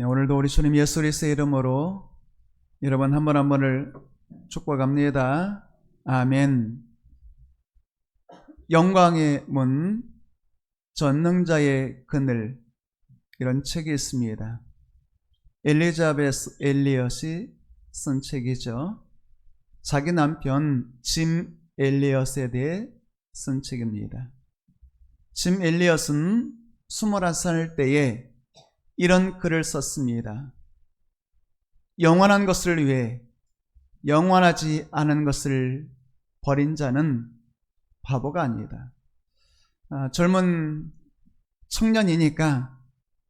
오늘도 우리 주님 예수 그리스도의 이름으로 여러분 한 번 한 번을 축복합니다. 아멘. 영광의 문, 전능자의 그늘, 이런 책이 있습니다. 엘리자베스 엘리엇이 쓴 책이죠. 자기 남편 짐 엘리엇에 대해 쓴 책입니다. 짐 엘리엇은 21살 때에 이런 글을 썼습니다. 영원한 것을 위해 영원하지 않은 것을 버린 자는 바보가 아니다. 젊은 청년이니까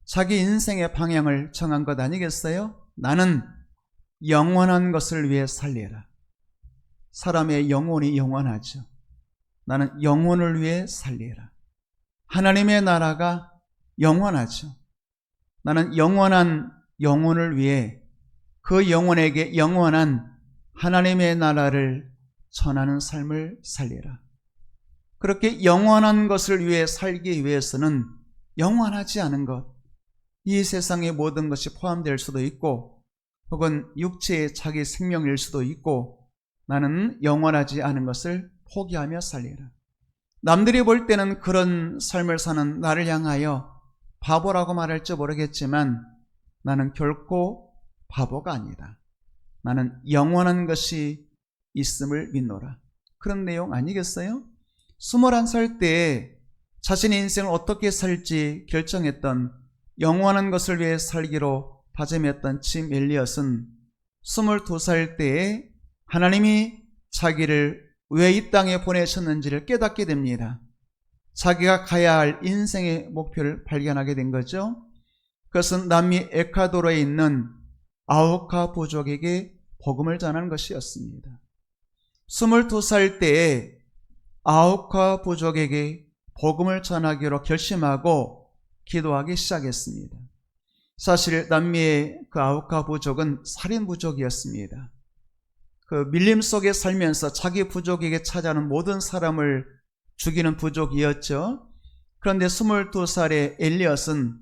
자기 인생의 방향을 정한 것 아니겠어요? 나는 영원한 것을 위해 살리라. 사람의 영혼이 영원하죠. 나는 영혼을 위해 살리라. 하나님의 나라가 영원하죠. 나는 영원한 영혼을 위해 그 영혼에게 영원한 하나님의 나라를 전하는 삶을 살리라. 그렇게 영원한 것을 위해 살기 위해서는 영원하지 않은 것, 이 세상의 모든 것이 포함될 수도 있고 혹은 육체의 자기 생명일 수도 있고 나는 영원하지 않은 것을 포기하며 살리라. 남들이 볼 때는 그런 삶을 사는 나를 향하여 바보라고 말할지 모르겠지만 나는 결코 바보가 아니다. 나는 영원한 것이 있음을 믿노라. 그런 내용 아니겠어요? 21살 때에 자신의 인생을 어떻게 살지 결정했던, 영원한 것을 위해 살기로 다짐했던 짐 엘리엇은 22살 때에 하나님이 자기를 왜 이 땅에 보내셨는지를 깨닫게 됩니다. 자기가 가야 할 인생의 목표를 발견하게 된 거죠. 그것은 남미 에콰도르에 있는 아우카 부족에게 복음을 전하는 것이었습니다. 22살 때에 아우카 부족에게 복음을 전하기로 결심하고 기도하기 시작했습니다. 사실 남미의 그 아우카 부족은 살인 부족이었습니다. 그 밀림 속에 살면서 자기 부족에게 찾아오는 모든 사람을 죽이는 부족이었죠. 그런데 22살의 엘리엇은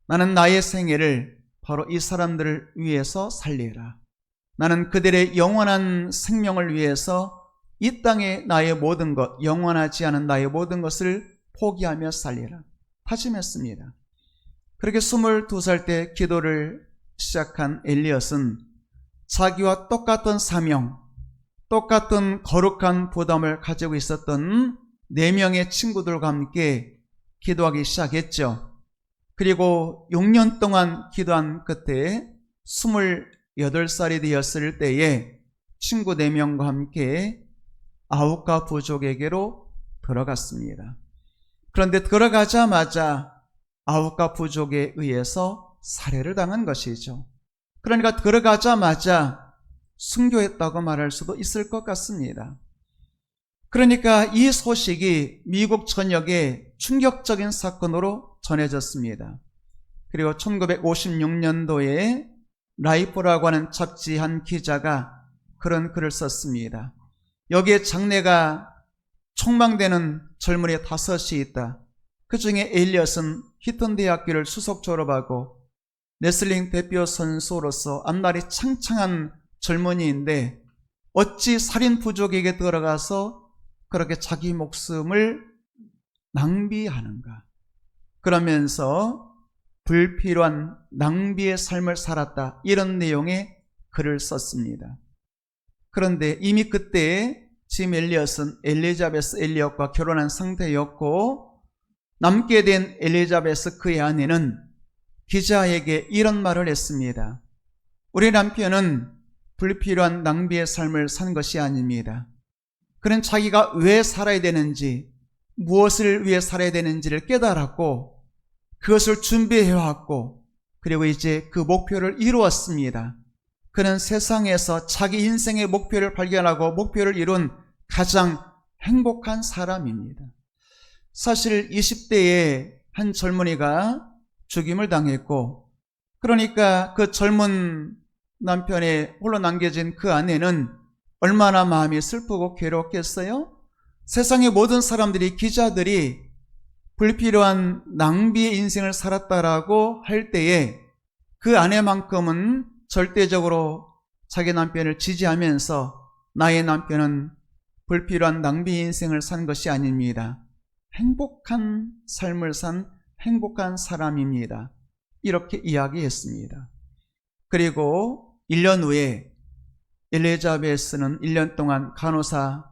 나는 나의 생애를 바로 이 사람들을 위해서 살리라. 나는 그들의 영원한 생명을 위해서 이 땅의 나의 모든 것, 영원하지 않은 나의 모든 것을 포기하며 살리라 다짐했습니다. 그렇게 22살 때 기도를 시작한 엘리엇은 자기와 똑같은 사명, 똑같은 거룩한 부담을 가지고 있었던 4명의 친구들과 함께 기도하기 시작했죠. 그리고 6년 동안 기도한 끝에 28살이 되었을 때에 친구 4명과 함께 아우카 부족에게로 들어갔습니다. 그런데 들어가자마자 아우카 부족에 의해서 살해를 당한 것이죠. 그러니까 들어가자마자 순교했다고 말할 수도 있을 것 같습니다. 그러니까 이 소식이 미국 전역에 충격적인 사건으로 전해졌습니다. 그리고 1956년도에 라이프라고 하는 잡지 한 기자가 그런 글을 썼습니다. 여기에 장래가 촉망되는 젊은이 5이 있다. 그 중에 엘리엇은 히튼 대학교를 수석 졸업하고 레슬링 대표 선수로서 앞날이 창창한 젊은이인데 어찌 살인 부족에게 들어가서 그렇게 자기 목숨을 낭비하는가? 그러면서 불필요한 낭비의 삶을 살았다. 이런 내용의 글을 썼습니다. 그런데 이미 그때 짐 엘리엇은 엘리자베스 엘리엇과 결혼한 상태였고 남게 된 엘리자베스 그의 아내는 기자에게 이런 말을 했습니다. 우리 남편은 불필요한 낭비의 삶을 산 것이 아닙니다. 그는 자기가 왜 살아야 되는지, 무엇을 위해 살아야 되는지를 깨달았고 그것을 준비해왔고 그리고 이제 그 목표를 이루었습니다. 그는 세상에서 자기 인생의 목표를 발견하고 목표를 이룬 가장 행복한 사람입니다. 사실 20대에 한 젊은이가 죽임을 당했고 그러니까 그 젊은 남편의 홀로 남겨진 그 아내는 얼마나 마음이 슬프고 괴롭겠어요? 세상의 모든 사람들이, 기자들이 불필요한 낭비의 인생을 살았다라고 할 때에 그 아내만큼은 절대적으로 자기 남편을 지지하면서 나의 남편은 불필요한 낭비 인생을 산 것이 아닙니다. 행복한 삶을 산 행복한 사람입니다. 이렇게 이야기했습니다. 그리고 1년 후에 엘리자베스는 1년 동안 간호사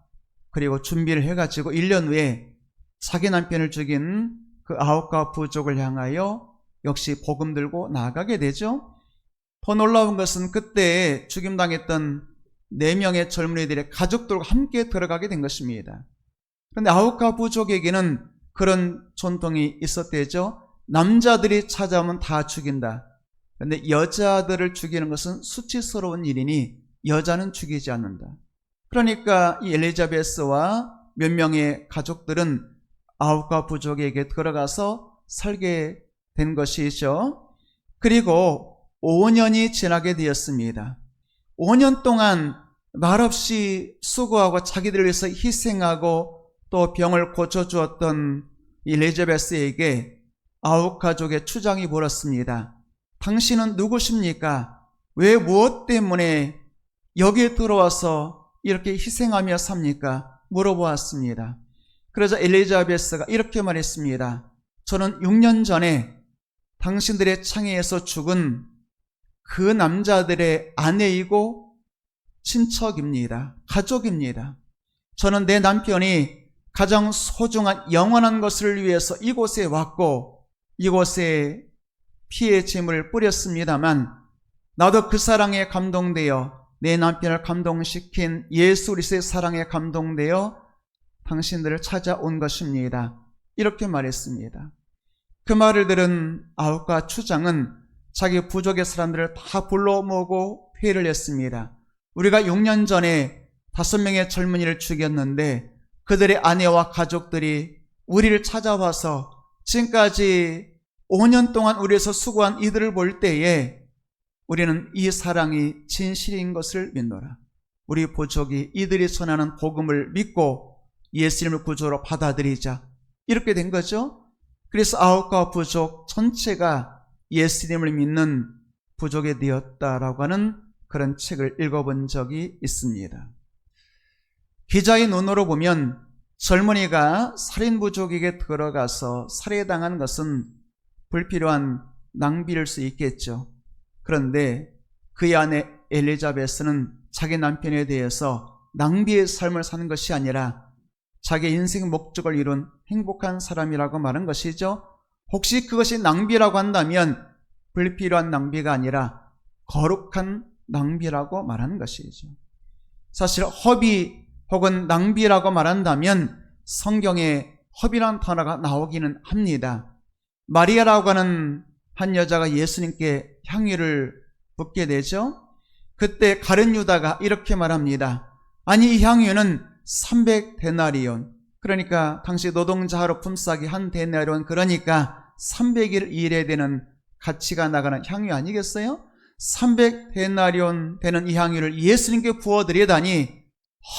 그리고 준비를 해가지고 1년 후에 자기 남편을 죽인 그 아합과 부족을 향하여 역시 복음 들고 나아가게 되죠. 더 놀라운 것은 그때 죽임당했던 4명의 젊은이들의 가족들과 함께 들어가게 된 것입니다. 그런데 아합과 부족에게는 그런 전통이 있었대죠. 남자들이 찾아오면 다 죽인다. 그런데 여자들을 죽이는 것은 수치스러운 일이니 여자는 죽이지 않는다. 그러니까 이 엘리자베스와 몇 명의 가족들은 아합과 부족에게 들어가서 살게 된 것이죠. 그리고 5년이 지나게 되었습니다. 5년 동안 말없이 수고하고 자기들을 위해서 희생하고 또 병을 고쳐주었던 엘리자베스에게 아합 가족의 추장이 물었습니다. 당신은 누구십니까? 왜 무엇 때문에 여기에 들어와서 이렇게 희생하며 삽니까? 물어보았습니다. 그러자 엘리자베스가 이렇게 말했습니다. 저는 6년 전에 당신들의 창에서 죽은 그 남자들의 아내이고 친척입니다. 가족입니다. 저는 내 남편이 가장 소중한 영원한 것을 위해서 이곳에 왔고 이곳에 피의 짐을 뿌렸습니다만 나도 그 사랑에 감동되어 내 남편을 감동시킨 예수 그리스도의 사랑에 감동되어 당신들을 찾아온 것입니다. 이렇게 말했습니다. 그 말을 들은 아합과 추장은 자기 부족의 사람들을 다 불러 모으고 회의를 했습니다. 우리가 6년 전에 5명의 젊은이를 죽였는데 그들의 아내와 가족들이 우리를 찾아와서 지금까지 5년 동안 우리에서 수고한 이들을 볼 때에 우리는 이 사랑이 진실인 것을 믿노라. 우리 부족이 이들이 전하는 복음을 믿고 예수님을 구주로 받아들이자. 이렇게 된 거죠. 그래서 아합과 부족 전체가 예수님을 믿는 부족이 되었다라고 하는 그런 책을 읽어본 적이 있습니다. 기자의 눈으로 보면 젊은이가 살인 부족에게 들어가서 살해당한 것은 불필요한 낭비일 수 있겠죠. 그런데 그의 아내 엘리자베스는 자기 남편에 대해서 낭비의 삶을 사는 것이 아니라 자기 인생 목적을 이룬 행복한 사람이라고 말한 것이죠. 혹시 그것이 낭비라고 한다면 불필요한 낭비가 아니라 거룩한 낭비라고 말하는 것이죠. 사실 허비 혹은 낭비라고 말한다면 성경에 허비란 단어가 나오기는 합니다. 마리아라고 하는 한 여자가 예수님께 향유를 붓게 되죠. 그때 가룟 유다가 이렇게 말합니다. 아니 이 향유는 300데나리온, 그러니까 당시 노동자 하루 품삯이 한 데나리온, 그러니까 300일 일해야 되는 가치가 나가는 향유 아니겠어요? 300데나리온 되는 이 향유를 예수님께 부어드리다니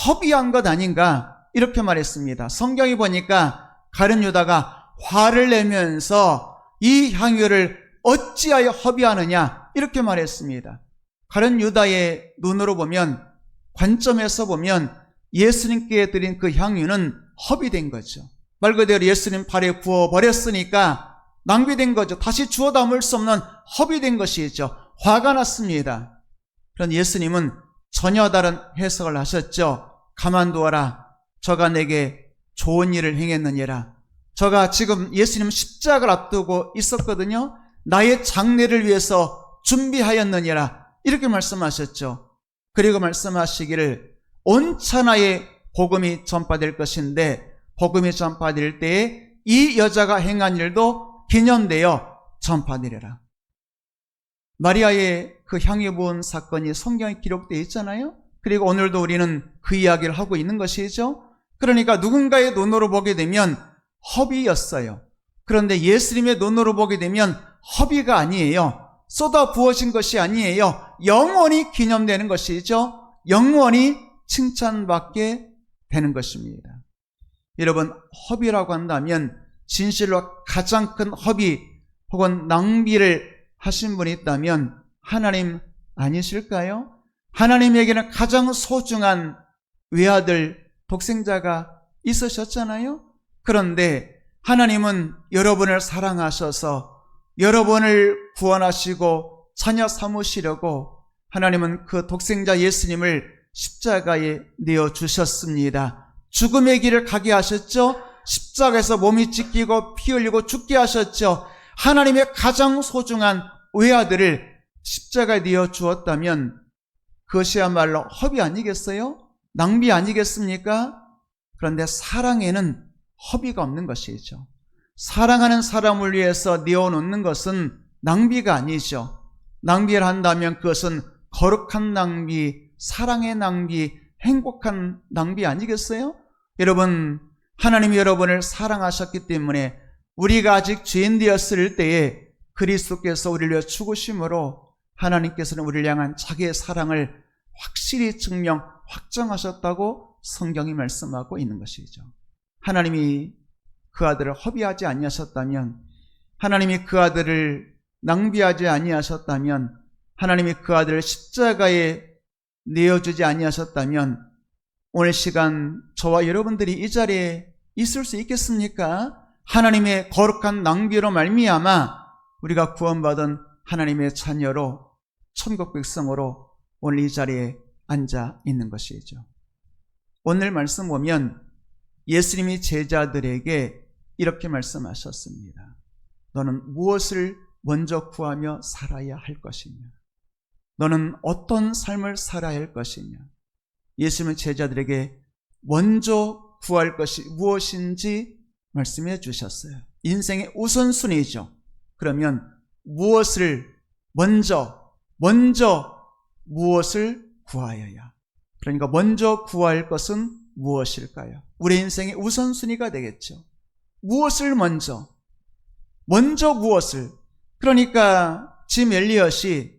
허비한 것 아닌가, 이렇게 말했습니다. 성경이 보니까 가룟 유다가 화를 내면서 이 향유를 어찌하여 허비하느냐 이렇게 말했습니다. 가룟 유다의 눈으로 보면, 관점에서 보면 예수님께 드린 그 향유는 허비된 거죠. 말 그대로 예수님 발에 부어버렸으니까 낭비된 거죠. 다시 주워 담을 수 없는 허비된 것이죠. 화가 났습니다. 그런 예수님은 전혀 다른 해석을 하셨죠. 가만두어라. 저가 내게 좋은 일을 행했느니라. 저가 지금 예수님 십자가를 앞두고 있었거든요. 나의 장례를 위해서 준비하였느니라. 이렇게 말씀하셨죠. 그리고 말씀하시기를 온 천하에 복음이 전파될 것인데 복음이 전파될 때에 이 여자가 행한 일도 기념되어 전파되리라. 마리아의 그 향유 부은 사건이 성경에 기록되어 있잖아요. 그리고 오늘도 우리는 그 이야기를 하고 있는 것이죠. 그러니까 누군가의 눈으로 보게 되면 허비였어요. 그런데 예수님의 눈으로 보게 되면 허비가 아니에요. 쏟아 부어진 것이 아니에요. 영원히 기념되는 것이죠. 영원히 칭찬받게 되는 것입니다. 여러분, 허비라고 한다면 진실로 가장 큰 허비 혹은 낭비를 하신 분이 있다면 하나님 아니실까요? 하나님에게는 가장 소중한 외아들, 독생자가 있으셨잖아요. 그런데 하나님은 여러분을 사랑하셔서 여러분을 구원하시고 자녀 삼으시려고 하나님은 그 독생자 예수님을 십자가에 내어주셨습니다. 죽음의 길을 가게 하셨죠. 십자가에서 몸이 찢기고 피 흘리고 죽게 하셨죠. 하나님의 가장 소중한 외아들을 십자가에 내어주었다면 그것이야말로 허비 아니겠어요? 낭비 아니겠습니까? 그런데 사랑에는 허비가 없는 것이죠. 사랑하는 사람을 위해서 내어놓는 것은 낭비가 아니죠. 낭비를 한다면 그것은 거룩한 낭비, 사랑의 낭비, 행복한 낭비 아니겠어요? 여러분, 하나님이 여러분을 사랑하셨기 때문에 우리가 아직 죄인 되었을 때에 그리스도께서 우리를 위해 죽으심으로 하나님께서는 우리를 향한 자기의 사랑을 확실히 증명, 확정하셨다고 성경이 말씀하고 있는 것이죠. 하나님이 그 아들을 허비하지 아니하셨다면, 하나님이 그 아들을 낭비하지 아니하셨다면, 하나님이 그 아들을 십자가에 내어주지 아니하셨다면 오늘 시간 저와 여러분들이 이 자리에 있을 수 있겠습니까? 하나님의 거룩한 낭비로 말미암아 우리가 구원받은 하나님의 자녀로 천국 백성으로 오늘 이 자리에 앉아 있는 것이죠. 오늘 말씀 보면 예수님이 제자들에게 이렇게 말씀하셨습니다. 너는 무엇을 먼저 구하며 살아야 할 것이냐? 너는 어떤 삶을 살아야 할 것이냐? 예수님은 제자들에게 먼저 구할 것이 무엇인지 말씀해 주셨어요. 인생의 우선순위죠. 그러면 무엇을 먼저 무엇을 구하여야? 그러니까 먼저 구할 것은 무엇일까요? 우리 인생의 우선순위가 되겠죠. 무엇을 먼저 무엇을? 그러니까 짐 엘리엇이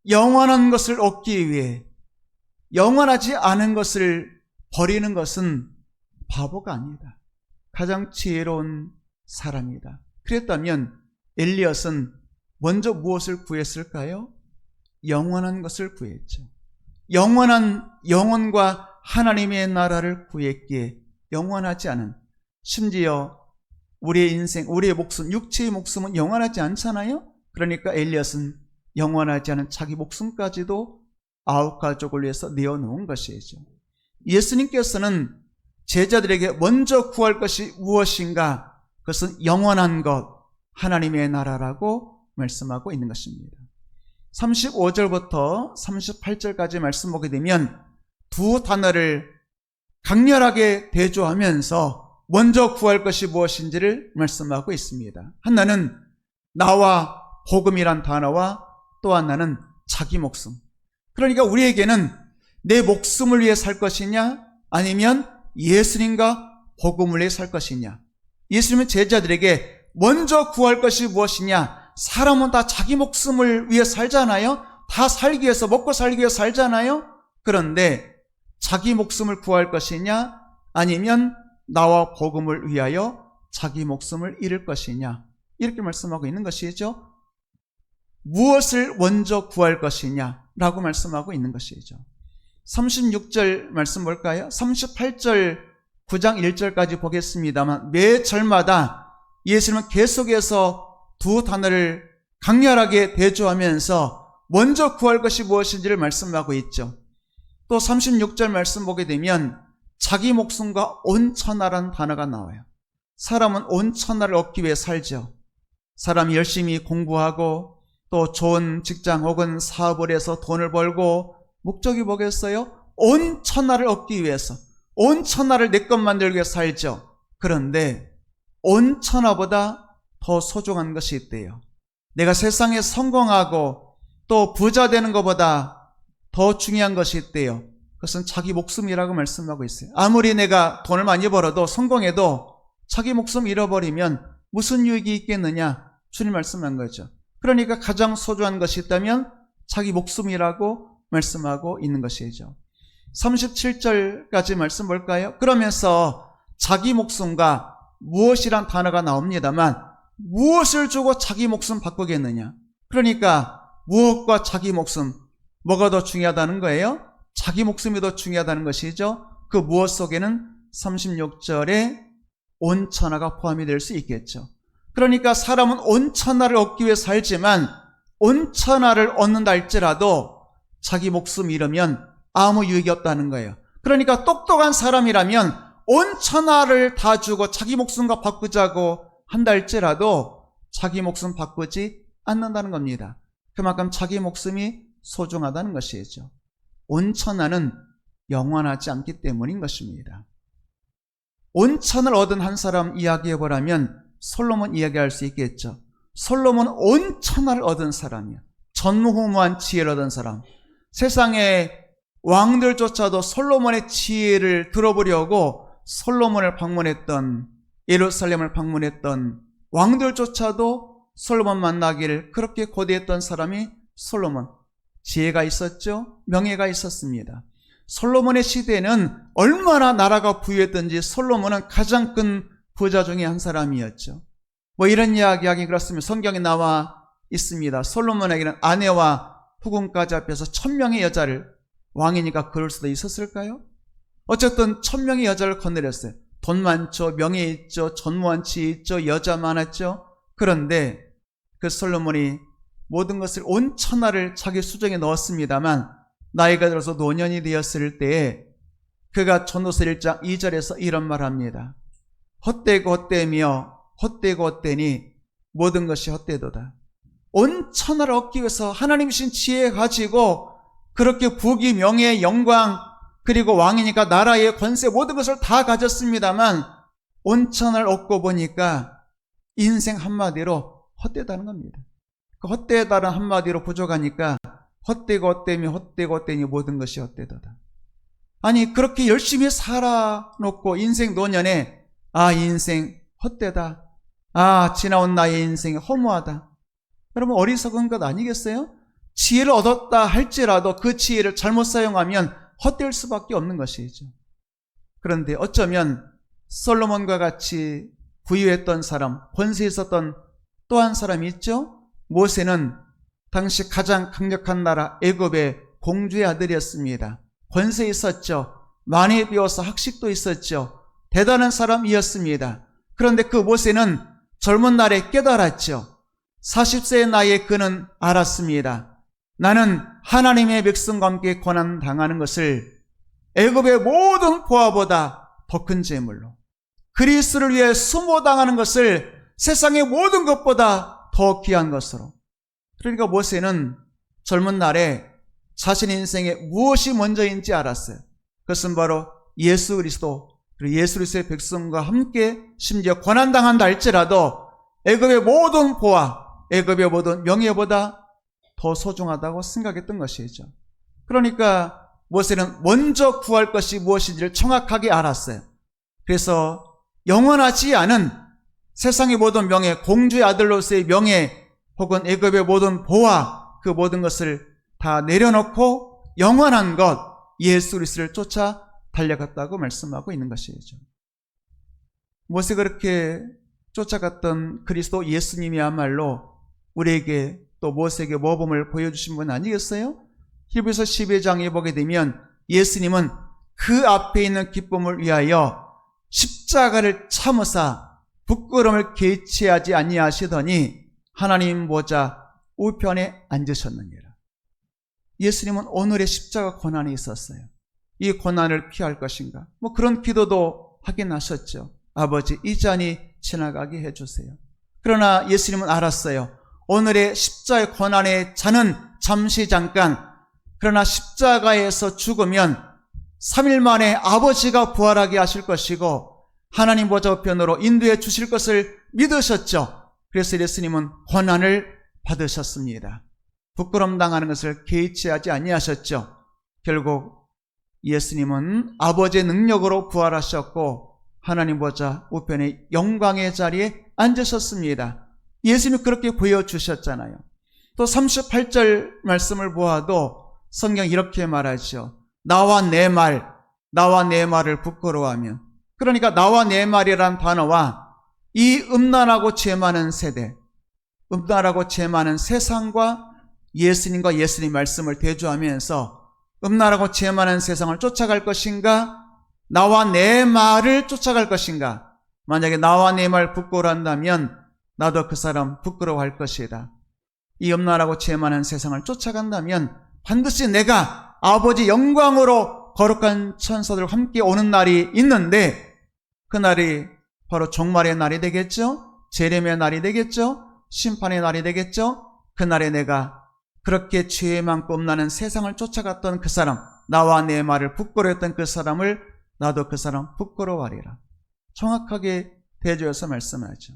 영원한 것을 얻기 위해 영원하지 않은 것을 버리는 것은 바보가 아니다. 가장 지혜로운 사람이다. 그랬다면 엘리엇은 먼저 무엇을 구했을까요? 영원한 것을 구했죠. 영원과 하나님의 나라를 구했기에 영원하지 않은, 심지어 우리의 인생, 우리의 목숨, 육체의 목숨은 영원하지 않잖아요. 그러니까 엘리엇은 영원하지 않은 자기 목숨까지도 아홉 가족을 위해서 내어놓은 것이죠. 예수님께서는 제자들에게 먼저 구할 것이 무엇인가? 그것은 영원한 것, 하나님의 나라라고 말씀하고 있는 것입니다. 35절부터 38절까지 말씀 보게 되면 두 단어를 강렬하게 대조하면서 먼저 구할 것이 무엇인지를 말씀하고 있습니다. 하나는 나와 복음이란 단어와 또 하나는 자기 목숨. 그러니까 우리에게는 내 목숨을 위해 살 것이냐 아니면 예수님과 복음을 위해 살 것이냐. 예수님은 제자들에게 먼저 구할 것이 무엇이냐. 사람은 다 자기 목숨을 위해 살잖아요. 다 살기 위해서, 먹고 살기 위해 살잖아요. 그런데 자기 목숨을 구할 것이냐 아니면 나와 복음을 위하여 자기 목숨을 잃을 것이냐, 이렇게 말씀하고 있는 것이죠. 무엇을 먼저 구할 것이냐 라고 말씀하고 있는 것이죠. 36절 말씀 볼까요? 38절 9장 1절까지 보겠습니다만 매 절마다 예수님은 계속해서 두 단어를 강렬하게 대조하면서 먼저 구할 것이 무엇인지를 말씀하고 있죠. 또 36절 말씀 보게 되면 자기 목숨과 온 천하라는 단어가 나와요. 사람은 온 천하를 얻기 위해 살죠. 사람이 열심히 공부하고 또 좋은 직장 혹은 사업을 해서 돈을 벌고 목적이 뭐겠어요? 온 천하를 얻기 위해서, 온 천하를 내 것 만들기 위해 살죠. 그런데 온 천하보다 더 소중한 것이 있대요. 내가 세상에 성공하고 또 부자 되는 것보다 더 중요한 것이 있대요. 그것은 자기 목숨이라고 말씀하고 있어요. 아무리 내가 돈을 많이 벌어도 성공해도 자기 목숨 잃어버리면 무슨 유익이 있겠느냐? 주님 말씀한 거죠. 그러니까 가장 소중한 것이 있다면 자기 목숨이라고 말씀하고 있는 것이죠. 37절까지 말씀 볼까요? 그러면서 자기 목숨과 무엇이란 단어가 나옵니다만 무엇을 주고 자기 목숨 바꾸겠느냐? 그러니까 무엇과 자기 목숨, 뭐가 더 중요하다는 거예요? 자기 목숨이 더 중요하다는 것이죠. 그 무엇 속에는 36절에 온천하가 포함이 될 수 있겠죠. 그러니까 사람은 온천하를 얻기 위해 살지만 온천하를 얻는다 할지라도 자기 목숨 잃으면 아무 유익이 없다는 거예요. 그러니까 똑똑한 사람이라면 온천하를 다 주고 자기 목숨과 바꾸자고 한다 할지라도 자기 목숨 바꾸지 않는다는 겁니다. 그만큼 자기 목숨이 소중하다는 것이죠. 온천하는 영원하지 않기 때문인 것입니다. 온천을 얻은 한 사람 이야기해보라면 솔로몬 이야기할 수 있겠죠. 솔로몬은 온천하를 얻은 사람이야. 전무후무한 지혜를 얻은 사람. 세상의 왕들조차도 솔로몬의 지혜를 들어보려고 솔로몬을 방문했던, 예루살렘을 방문했던 왕들조차도 솔로몬 만나기를 그렇게 고대했던 사람이 솔로몬. 지혜가 있었죠. 명예가 있었습니다. 솔로몬의 시대에는 얼마나 나라가 부유했던지 솔로몬은 가장 큰 부자 중에 한 사람이었죠. 뭐 이런 이야기하기 그렇습니다. 성경에 나와 있습니다. 솔로몬에게는 아내와 후궁까지 앞에서 1000명의 여자를, 왕이니까 그럴 수도 있었을까요? 어쨌든 1000명의 여자를 거느렸어요. 돈 많죠, 명예 있죠, 전무한 지혜 있죠, 여자 많았죠. 그런데 그 솔로몬이 모든 것을 온천하를 자기 수정에 넣었습니다만 나이가 들어서 노년이 되었을 때에 그가 전도서 1장 2절에서 이런 말합니다. 헛되고 헛되며 헛되고 헛되니 모든 것이 헛되도다. 온천하를 얻기 위해서 하나님 주신 지혜 가지고 그렇게 부귀, 명예, 영광, 그리고 왕이니까 나라의 권세 모든 것을 다 가졌습니다만 온천을 얻고 보니까 인생 한마디로 헛되다는 겁니다. 그 헛되다는 한마디로 부족하니까 헛되고 헛되며 헛되고 헛되니 모든 것이 헛되도다. 아니 그렇게 열심히 살아놓고 인생 노년에 인생 헛되다. 지나온 나의 인생이 허무하다. 여러분 어리석은 것 아니겠어요? 지혜를 얻었다 할지라도 그 지혜를 잘못 사용하면 헛될 수밖에 없는 것이죠. 그런데 어쩌면 솔로몬과 같이 부유했던 사람, 권세 있었던 또 한 사람이 있죠. 모세는 당시 가장 강력한 나라 애굽의 공주의 아들이었습니다. 권세 있었죠. 많이 배워서 학식도 있었죠. 대단한 사람이었습니다. 그런데 그 모세는 젊은 날에 깨달았죠. 40세의 나이에 그는 알았습니다. 나는 하나님의 백성과 함께 고난당하는 것을 애굽의 모든 보화보다 더 큰 재물로, 그리스도를 위해 수모당하는 것을 세상의 모든 것보다 더 귀한 것으로. 그러니까 모세는 젊은 날에 자신 인생에 무엇이 먼저인지 알았어요. 그것은 바로 예수 그리스도, 그리고 예수 그리스도의 백성과 함께 심지어 고난당한다 할지라도 애굽의 모든 보화, 애굽의 모든 명예보다 더 소중하다고 생각했던 것이죠. 그러니까 모세는 먼저 구할 것이 무엇인지를 정확하게 알았어요. 그래서 영원하지 않은 세상의 모든 명예, 공주의 아들로서의 명예, 혹은 애굽의 모든 보화, 그 모든 것을 다 내려놓고 영원한 것, 예수 그리스도를 쫓아 달려갔다고 말씀하고 있는 것이죠. 모세가 그렇게 쫓아갔던 그리스도 예수님이야말로 우리에게 또 모세에게 모범을 보여주신 분 아니겠어요? 히브리서 12장에 보게 되면 예수님은 그 앞에 있는 기쁨을 위하여 십자가를 참으사 부끄러움을 개치하지 아니하시더니 하나님 보좌 우편에 앉으셨느니라. 예수님은 오늘의 십자가 고난이 있었어요. 이 고난을 피할 것인가? 그런 기도도 하긴 하셨죠. 아버지, 이 잔이 지나가게 해주세요. 그러나 예수님은 알았어요. 오늘의 십자가의 고난의 잔은 잠시 잠깐, 그러나 십자가에서 죽으면 3일 만에 아버지가 부활하게 하실 것이고 하나님 보좌 우편으로 인도해 주실 것을 믿으셨죠. 그래서 예수님은 고난을 받으셨습니다. 부끄럼 당하는 것을 개의치하지 아니하셨죠. 결국 예수님은 아버지의 능력으로 부활하셨고 하나님 보좌 우편의 영광의 자리에 앉으셨습니다. 예수님이 그렇게 보여주셨잖아요. 또 38절 말씀을 보아도 성경 이렇게 말하죠. 나와 내 말을 부끄러워하며. 그러니까 나와 내 말이란 단어와 이 음란하고 죄 많은 세대, 음란하고 죄 많은 세상과 예수님과 예수님 말씀을 대조하면서 음란하고 죄 많은 세상을 쫓아갈 것인가? 나와 내 말을 쫓아갈 것인가? 만약에 나와 내 말 부끄러워한다면 나도 그 사람 부끄러워할 것이다. 이 음란하고 죄 많은 세상을 쫓아간다면 반드시 내가 아버지 영광으로 거룩한 천사들과 함께 오는 날이 있는데 그 날이 바로 종말의 날이 되겠죠? 재림의 날이 되겠죠? 심판의 날이 되겠죠? 그 날에 내가 그렇게 죄 많고 음란한 세상을 쫓아갔던 그 사람, 나와 내 말을 부끄러워했던 그 사람을 나도 그 사람 부끄러워하리라. 정확하게 대조해서 말씀하죠.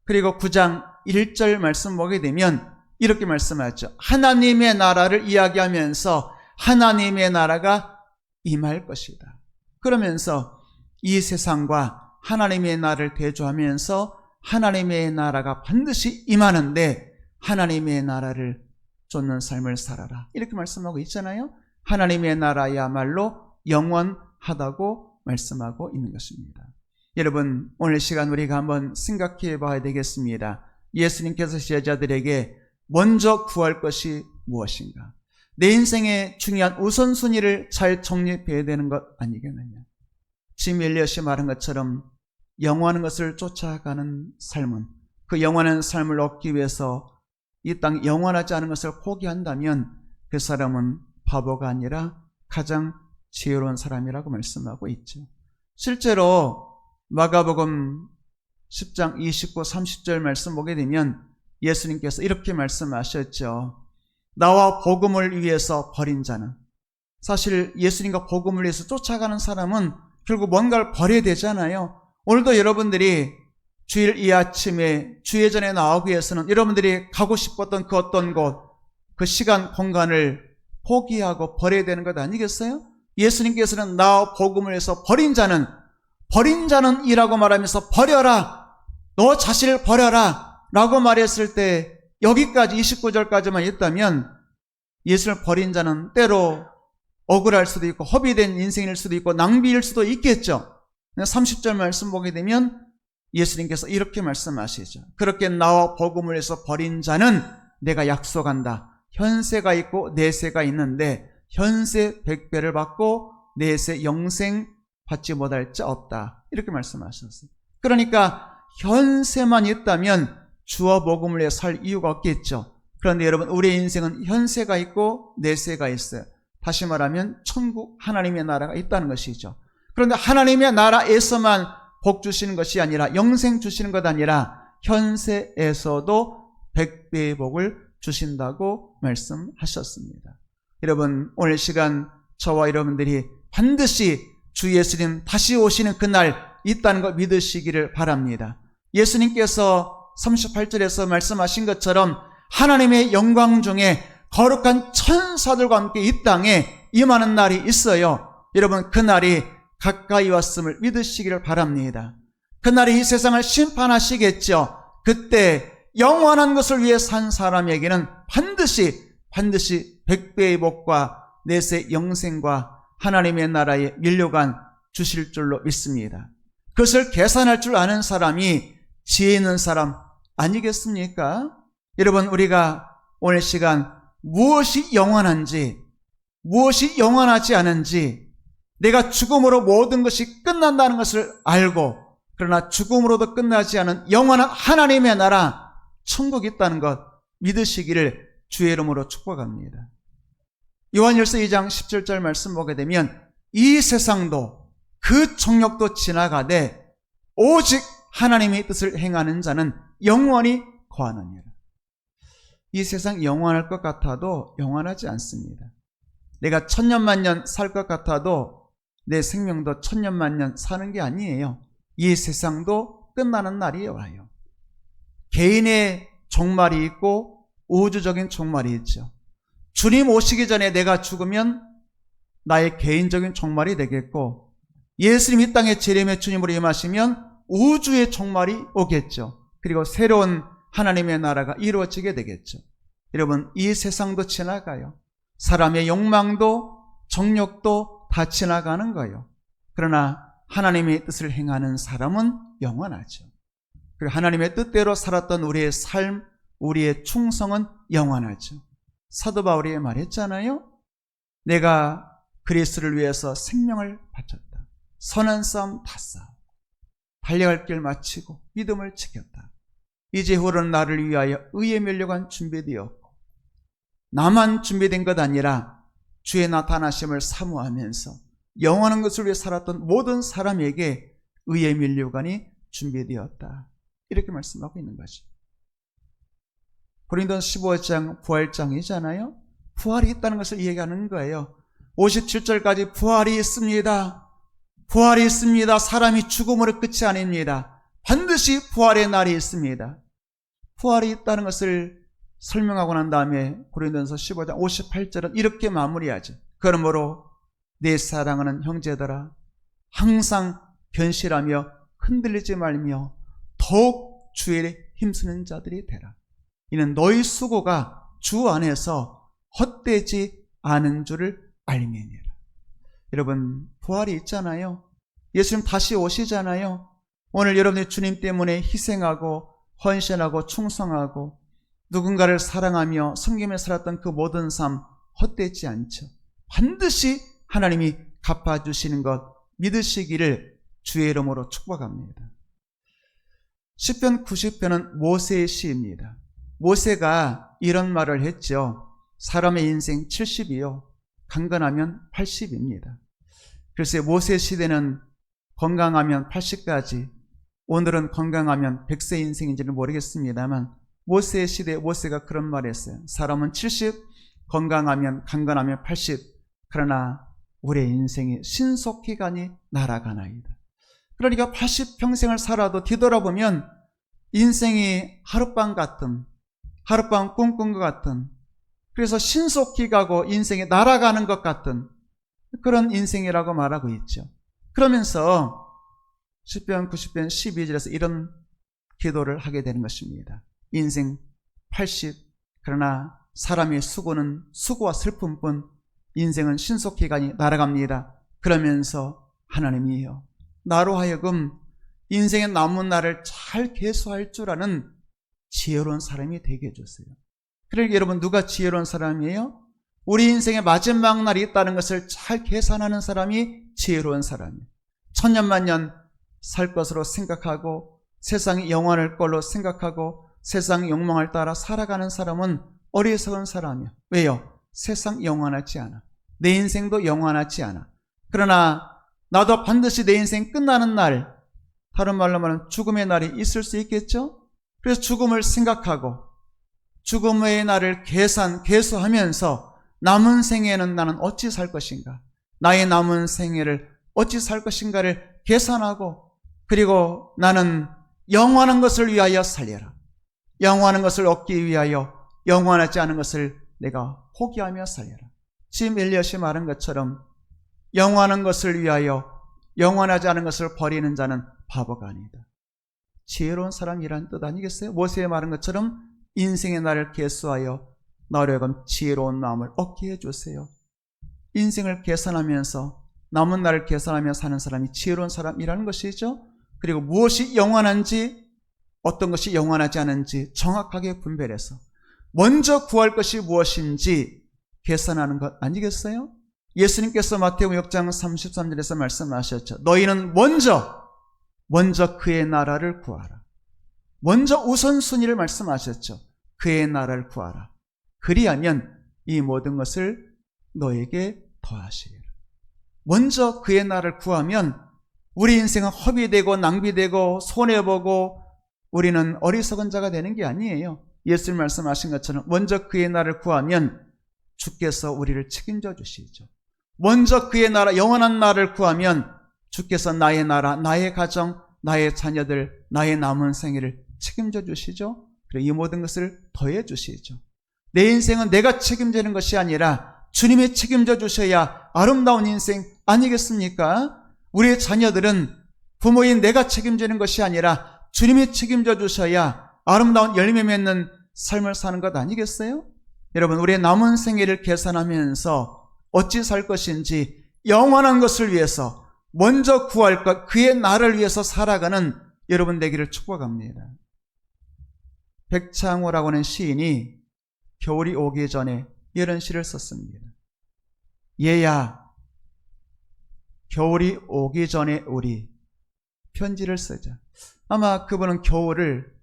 그리고 9장 1절 말씀 보게 되면 이렇게 말씀하죠. 하나님의 나라를 이야기하면서 하나님의 나라가 임할 것이다. 그러면서 이 세상과 하나님의 나라를 대조하면서 하나님의 나라가 반드시 임하는데 하나님의 나라를 쫓는 삶을 살아라. 이렇게 말씀하고 있잖아요. 하나님의 나라야말로 영원하다고 말씀하고 있는 것입니다. 여러분, 오늘 시간 우리가 한번 생각해 봐야 되겠습니다. 예수님께서 제자들에게 먼저 구할 것이 무엇인가? 내 인생의 중요한 우선순위를 잘 정립해야 되는 것 아니겠느냐? 짐 엘리엇이 말한 것처럼 영원한 것을 쫓아가는 삶은 그 영원한 삶을 얻기 위해서 이 땅 영원하지 않은 것을 포기한다면 그 사람은 바보가 아니라 가장 지혜로운 사람이라고 말씀하고 있죠. 실제로 마가복음 10장 29, 30절 말씀 보게 되면 예수님께서 이렇게 말씀하셨죠. 나와 복음을 위해서 버린 자는, 사실 예수님과 복음을 위해서 쫓아가는 사람은 결국 뭔가를 버려야 되잖아요. 오늘도 여러분들이 주일 이 아침에 주예전에 나오기 위해서는 여러분들이 가고 싶었던 그 어떤 곳, 그 시간, 공간을 포기하고 버려야 되는 것 아니겠어요? 예수님께서는 나와 복음을 위해서 버린 자는 이라고 말하면서 버려라, 너 자신을 버려라 라고 말했을 때 여기까지 29절까지만 있다면 예수를 버린 자는 때로 억울할 수도 있고 허비된 인생일 수도 있고 낭비일 수도 있겠죠. 30절 말씀 보게 되면 예수님께서 이렇게 말씀하시죠. 그렇게 나와 복음을 위해서 버린 자는 내가 약속한다. 현세가 있고 내세가 있는데 현세 100배를 받고 내세 영생 받지 못할 자 없다. 이렇게 말씀하셨어요. 그러니까 현세만 있다면 주와 복음을 위해 살 이유가 없겠죠. 그런데 여러분, 우리의 인생은 현세가 있고 내세가 있어요. 다시 말하면 천국 하나님의 나라가 있다는 것이죠. 그런데 하나님의 나라에서만 복 주시는 것이 아니라 영생 주시는 것 아니라 현세에서도 100배의 복을 주신다고 말씀하셨습니다. 여러분, 오늘 시간 저와 여러분들이 반드시 주 예수님 다시 오시는 그날 있다는 것 믿으시기를 바랍니다. 예수님께서 38절에서 말씀하신 것처럼 하나님의 영광 중에 거룩한 천사들과 함께 이 땅에 임하는 날이 있어요. 여러분, 그 날이 가까이 왔음을 믿으시기를 바랍니다. 그날이 이 세상을 심판하시겠죠. 그때 영원한 것을 위해 산 사람에게는 반드시 100배의 복과 내세 영생과 하나님의 나라의 밀려간 주실 줄로 믿습니다. 그것을 계산할 줄 아는 사람이 지혜 있는 사람 아니겠습니까? 여러분, 우리가 오늘 시간 무엇이 영원한지, 무엇이 영원하지 않은지, 내가 죽음으로 모든 것이 끝난다는 것을 알고, 그러나 죽음으로도 끝나지 않은 영원한 하나님의 나라, 천국이 있다는 것 믿으시기를 주의 이름으로 축복합니다. 요한일서 2장 17절 말씀 보게 되면 이 세상도 그 정욕도 지나가되 오직 하나님의 뜻을 행하는 자는 영원히 거하느니라. 이 세상 영원할 것 같아도 영원하지 않습니다. 내가 천년만년 살 것 같아도 내 생명도 천년만년 사는 게 아니에요. 이 세상도 끝나는 날이 와요. 개인의 종말이 있고 우주적인 종말이 있죠. 주님 오시기 전에 내가 죽으면 나의 개인적인 종말이 되겠고, 예수님 이 땅에 재림의 주님으로 임하시면 우주의 종말이 오겠죠. 그리고 새로운 하나님의 나라가 이루어지게 되겠죠. 여러분, 이 세상도 지나가요. 사람의 욕망도 정욕도 다 지나가는 거예요. 그러나 하나님의 뜻을 행하는 사람은 영원하죠. 그리고 하나님의 뜻대로 살았던 우리의 삶, 우리의 충성은 영원하죠. 사도 바울이 말했잖아요. 내가 그리스도를 위해서 생명을 바쳤다. 선한 싸움 다 싸우고 달려갈 길 마치고 믿음을 지켰다. 이제 후로는 나를 위하여 의의 면류관 준비되었고 나만 준비된 것 아니라 주의 나타나심을 사모하면서 영원한 것을 위해 살았던 모든 사람에게 의의 면류관이 준비되었다. 이렇게 말씀하고 있는 거죠. 고린도서 15장 부활장이잖아요. 부활이 있다는 것을 얘기하는 거예요. 57절까지 부활이 있습니다. 부활이 있습니다. 사람이 죽음으로 끝이 아닙니다. 반드시 부활의 날이 있습니다. 부활이 있다는 것을 설명하고 난 다음에 고린도서 15장 58절은 이렇게 마무리하죠. 그러므로 내 사랑하는 형제들아 항상 견실하며 흔들리지 말며 더욱 주의 힘쓰는 자들이 되라. 이는 너희 수고가 주 안에서 헛되지 않은 줄을 알미니라. 여러분, 부활이 있잖아요. 예수님 다시 오시잖아요. 오늘 여러분이 주님 때문에 희생하고 헌신하고 충성하고 누군가를 사랑하며 섬기며 살았던 그 모든 삶 헛되지 않죠. 반드시 하나님이 갚아주시는 것 믿으시기를 주의 이름으로 축복합니다. 시편 90편은 모세의 시입니다. 모세가 이런 말을 했죠. 사람의 인생 70이요. 강건하면 80입니다. 글쎄 모세 시대는 건강하면 80까지, 오늘은 건강하면 100세 인생인지는 모르겠습니다만 모세의 시대에 모세가 그런 말을 했어요. 사람은 70, 건강하면 강건하면 80. 그러나 우리의 인생이 신속히간이 날아가나이다. 그러니까 80평생을 살아도 뒤돌아보면 인생이 하룻밤 같은, 하룻밤 꿈꾼 것 같은, 그래서 신속히 가고 인생이 날아가는 것 같은 그런 인생이라고 말하고 있죠. 그러면서 시편 90편 12절에서 이런 기도를 하게 되는 것입니다. 인생 80, 그러나 사람의 수고는 수고와 슬픔뿐, 인생은 신속히 가니 날아갑니다. 그러면서 하나님이여, 나로 하여금 인생의 남은 날을 잘 계수할 줄 아는 지혜로운 사람이 되게 해주세요. 그러니까 여러분, 누가 지혜로운 사람이에요? 우리 인생의 마지막 날이 있다는 것을 잘 계산하는 사람이 지혜로운 사람이에요. 천년만년 살 것으로 생각하고 세상이 영원할 걸로 생각하고 세상 욕망을 따라 살아가는 사람은 어리석은 사람이에요. 왜요? 세상 영원하지 않아. 내 인생도 영원하지 않아. 그러나 나도 반드시 내 인생 끝나는 날, 다른 말로 말하면 죽음의 날이 있을 수 있겠죠? 그래서 죽음을 생각하고 죽음의 날을 계수하면서 남은 생애는 나는 어찌 살 것인가, 나의 남은 생애를 어찌 살 것인가를 계산하고, 그리고 나는 영원한 것을 위하여 살려라. 영원한 것을 얻기 위하여 영원하지 않은 것을 내가 포기하며 살려라. 짐 엘리엇이 말한 것처럼 영원한 것을 위하여 영원하지 않은 것을 버리는 자는 바보가 아니다. 지혜로운 사람이란 뜻 아니겠어요? 모세의 말한 것처럼 인생의 날을 계수하여 나로 하여금 지혜로운 마음을 얻게 해주세요. 인생을 계산하면서 남은 날을 계산하며 사는 사람이 지혜로운 사람이라는 것이죠. 그리고 무엇이 영원한지 어떤 것이 영원하지 않은지 정확하게 분별해서 먼저 구할 것이 무엇인지 계산하는 것 아니겠어요? 예수님께서 마태복음 6장 33절에서 말씀하셨죠. 너희는 먼저 그의 나라를 구하라. 먼저 우선순위를 말씀하셨죠. 그의 나라를 구하라. 그리하면 이 모든 것을 너에게 더하시리라. 먼저 그의 나라를 구하면 우리 인생은 허비되고 낭비되고 손해보고 우리는 어리석은 자가 되는 게 아니에요. 예수님 말씀하신 것처럼 먼저 그의 나라를 구하면 주께서 우리를 책임져 주시죠. 먼저 그의 나라, 영원한 나라를 구하면 주께서 나의 나라, 나의 가정, 나의 자녀들, 나의 남은 생애를 책임져 주시죠. 그리고 이 모든 것을 더해 주시죠. 내 인생은 내가 책임지는 것이 아니라 주님이 책임져 주셔야 아름다운 인생 아니겠습니까? 우리의 자녀들은 부모인 내가 책임지는 것이 아니라 주님이 책임져 주셔야 아름다운 열매 맺는 삶을 사는 것 아니겠어요? 여러분, 우리의 남은 생애를 계산하면서 어찌 살 것인지 영원한 것을 위해서 먼저 구할 것, 그의 나라를 위해서 살아가는 여러분 되기를 축복합니다. 백창호라고 하는 시인이 겨울이 오기 전에 이런 시를 썼습니다. 얘야, 겨울이 오기 전에 우리 편지를 쓰자. 아마 그분은 겨울을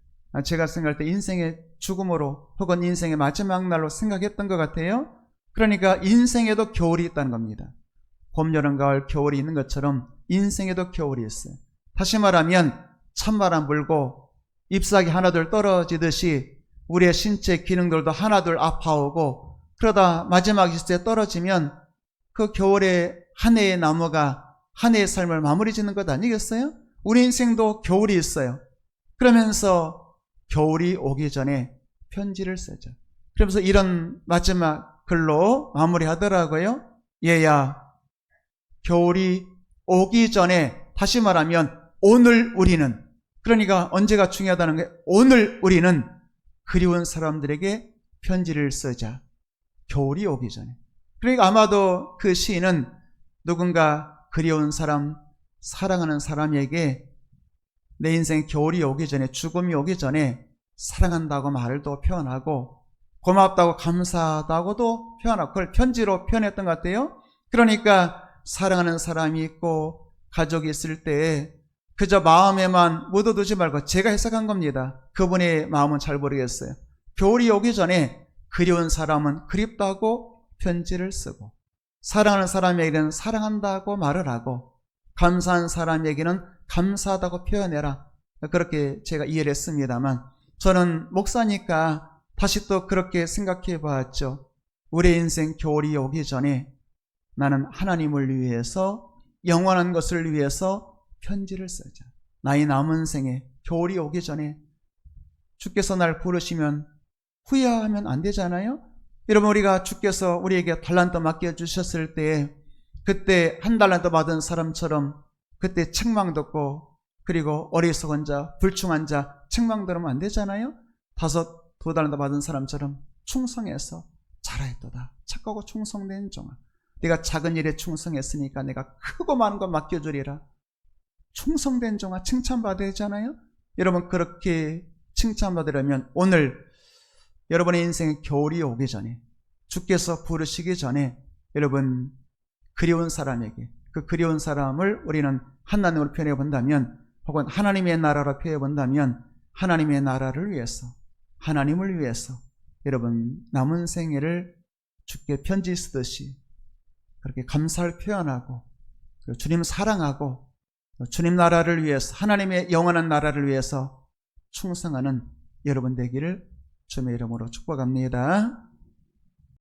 제가 생각할 때 인생의 죽음으로 혹은 인생의 마지막 날로 생각했던 것 같아요. 그러니까 인생에도 겨울이 있다는 겁니다. 봄, 여름, 가을, 겨울이 있는 것처럼 인생에도 겨울이 있어요. 다시 말하면 찬바람 불고 잎사귀 하나둘 떨어지듯이 우리의 신체 기능들도 하나둘 아파오고 그러다 마지막 시대에 떨어지면 그 겨울에 한 해의 나무가 한 해의 삶을 마무리 짓는 것 아니겠어요? 우리 인생도 겨울이 있어요. 그러면서 겨울이 오기 전에 편지를 쓰죠. 그러면서 이런 마지막 글로 마무리하더라고요. 얘야, 겨울이 오기 전에, 다시 말하면 오늘 우리는, 그러니까 언제가 중요하다는 게 오늘 우리는 그리운 사람들에게 편지를 쓰자. 겨울이 오기 전에. 그러니까 아마도 그 시인은 누군가 그리운 사람, 사랑하는 사람에게 내 인생 겨울이 오기 전에, 죽음이 오기 전에 사랑한다고 말을 또 표현하고 고맙다고 감사하다고도 표현하고 그걸 편지로 표현했던 것 같아요. 그러니까 사랑하는 사람이 있고 가족이 있을 때 그저 마음에만 묻어두지 말고, 제가 해석한 겁니다. 그분의 마음은 잘 모르겠어요. 겨울이 오기 전에 그리운 사람은 그립다고 편지를 쓰고, 사랑하는 사람에게는 사랑한다고 말을 하고, 감사한 사람에게는 감사하다고 표현해라. 그렇게 제가 이해를 했습니다만, 저는 목사니까 다시 또 그렇게 생각해 보았죠. 우리 인생 겨울이 오기 전에 나는 하나님을 위해서, 영원한 것을 위해서 편지를 쓰자. 나의 남은 생에 겨울이 오기 전에 주께서 날 부르시면 후회하면 안 되잖아요. 여러분, 우리가 주께서 우리에게 달란트 맡겨주셨을 때 그때 한 달란트 받은 사람처럼 그때 책망 듣고, 그리고 어리석은 자, 불충한 자 책망 들으면 안 되잖아요. 두 달란트 받은 사람처럼 충성해서 잘하였도다. 착하고 충성된 종아, 네가 작은 일에 충성했으니까 내가 크고 많은 것 맡겨주리라. 충성된 종아 칭찬받아야 하잖아요. 여러분, 그렇게 칭찬받으려면 오늘 여러분의 인생의 겨울이 오기 전에, 주께서 부르시기 전에 여러분 그리운 사람에게, 그 그리운 사람을 우리는 하나님으로 표현해 본다면, 혹은 하나님의 나라로 표현해 본다면, 하나님의 나라를 위해서, 하나님을 위해서 여러분 남은 생애를 주께 편지 쓰듯이 그렇게 감사를 표현하고 주님 사랑하고 주님 나라를 위해서, 하나님의 영원한 나라를 위해서 충성하는 여러분 되기를 주님의 이름으로 축복합니다.